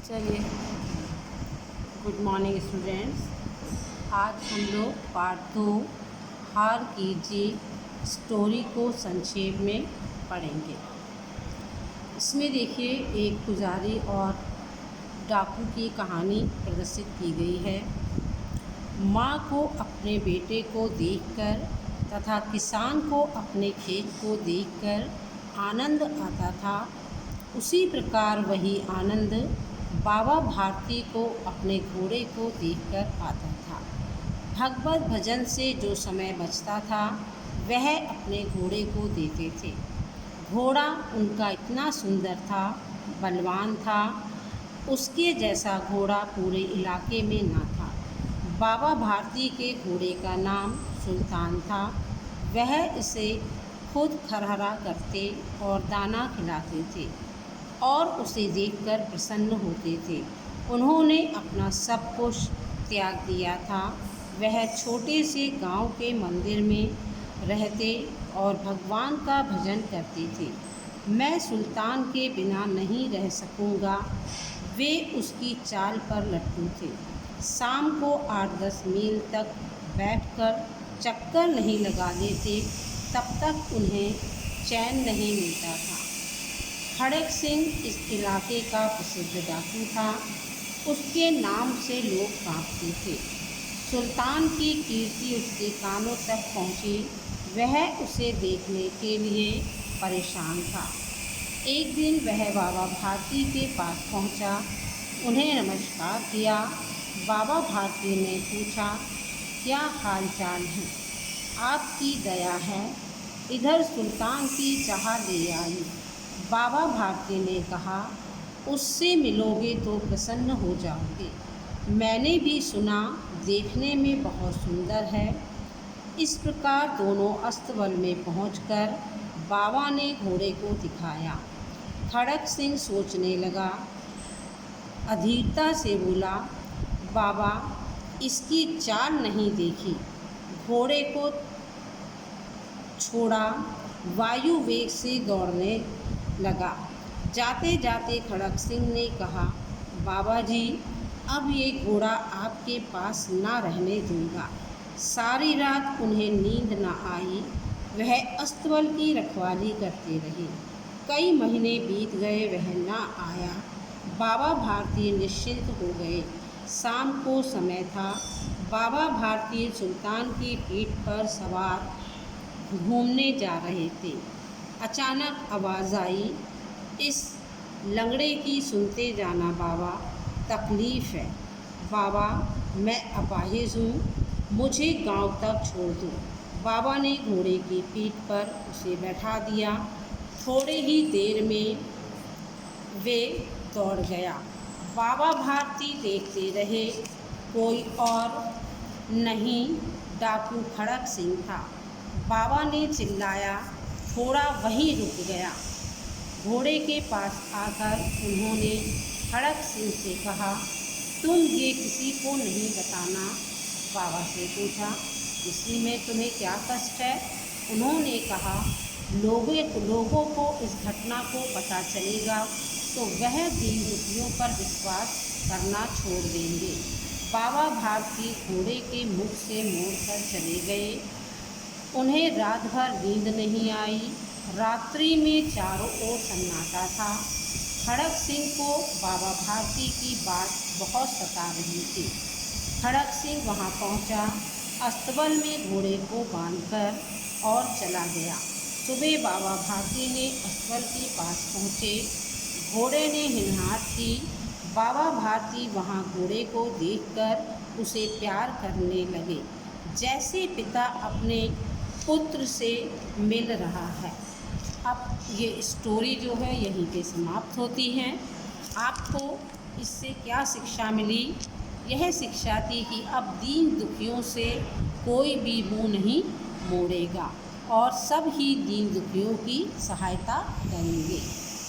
चलिए, good morning students. आज हम लोग पार्ट 2 हार कीजिए स्टोरी को संक्षेप में पढ़ेंगे। इसमें देखिए, एक पुजारी और डाकू की कहानी प्रदर्शित की गई है। माँ को अपने बेटे को देखकर तथा किसान को अपने खेत को देखकर आनंद आता था, उसी प्रकार वही आनंद बाबा भारती को अपने घोड़े को देखकर आता था। भगवत भजन से जो समय बचता था वह अपने घोड़े को देते थे। घोड़ा उनका इतना सुंदर था, बलवान था, उसके जैसा घोड़ा पूरे इलाके में ना था। बाबा भारती के घोड़े का नाम सुल्तान था। वह इसे खुद खरहरा करते और दाना खिलाते थे और उसे देखकर प्रसन्न होते थे। उन्होंने अपना सब कुछ त्याग दिया था। वह छोटे से गांव के मंदिर में रहते और भगवान का भजन करते थे। मैं सुल्तान के बिना नहीं रह सकूंगा, वे उसकी चाल पर लट्टू थे। शाम को 8-10 मील तक बैठकर चक्कर नहीं लगा लेते, तब तक उन्हें चैन नहीं मिलता था। खड़ग सिंह इस इलाके का प्रसिद्ध डाकू था। उसके नाम से लोग कांपते थे। सुल्तान की कीर्ति उसके कानों तक पहुंची। वह उसे देखने के लिए परेशान था। एक दिन वह बाबा भारती के पास पहुंचा, उन्हें नमस्कार किया। बाबा भारती ने पूछा, क्या हाल चाल है? आपकी दया है, इधर सुल्तान की चाह ले आई। बाबा भारती ने कहा, उससे मिलोगे तो प्रसन्न हो जाओगे। मैंने भी सुना देखने में बहुत सुंदर है। इस प्रकार दोनों अस्तबल में पहुंचकर बाबा ने घोड़े को दिखाया। खड़ग सिंह सोचने लगा, अधीरता से बोला, बाबा इसकी चाल नहीं देखी। घोड़े को छोड़ा, वायु वेग से दौड़ने लगा। जाते जाते खड़ग सिंह ने कहा, बाबा जी अब ये घोड़ा आपके पास ना रहने दूंगा। सारी रात उन्हें नींद न आई। वह अस्तबल की रखवाली करते रहे। कई महीने बीत गए, वह ना आया। बाबा भारती निश्चिंत हो गए। शाम को समय था। बाबा भारती सुल्तान की पीठ पर सवार घूमने जा रहे थे। अचानक आवाज़ आई, इस लंगड़े की सुनते जाना बाबा, तकलीफ़ है। बाबा मैं अपाहिज हूँ, मुझे गांव तक छोड़ दो। बाबा ने घोड़े की पीठ पर उसे बैठा दिया। थोड़े ही देर में वे दौड़ गया। बाबा भारती देखते रहे, कोई और नहीं, डाकू खड़ग सिंह था। बाबा ने चिल्लाया, घोड़ा वहीं रुक गया। घोड़े के पास आकर उन्होंने खड़ग सिंह से कहा, तुम ये किसी को नहीं बताना। बाबा से पूछा, इसी में तुम्हें क्या कष्ट है? उन्होंने कहा, लोगों को इस घटना को पता चलेगा तो वह दीन दुखियों पर विश्वास करना छोड़ देंगे। बाबा भारती घोड़े के मुख से मोड़कर चले गए। उन्हें रात भर नींद नहीं आई। रात्रि में चारों ओर सन्नाटा था। खड़ग सिंह को बाबा भारती की बात बहुत सता रही थी। खड़ग सिंह वहां पहुंचा, अस्तबल में घोड़े को बांधकर और चला गया। सुबह बाबा भारती ने अस्तबल के पास पहुंचे। घोड़े ने हिनहाट की। बाबा भारती वहां घोड़े को देखकर उसे प्यार करने लगे, जैसे पिता अपने पुत्र से मिल रहा है। अब ये स्टोरी जो है यहीं पे समाप्त होती है। आपको इससे क्या शिक्षा मिली? यह शिक्षा थी कि अब दीन दुखियों से कोई भी मुंह नहीं मोड़ेगा और सब ही दीन दुखियों की सहायता करेंगे।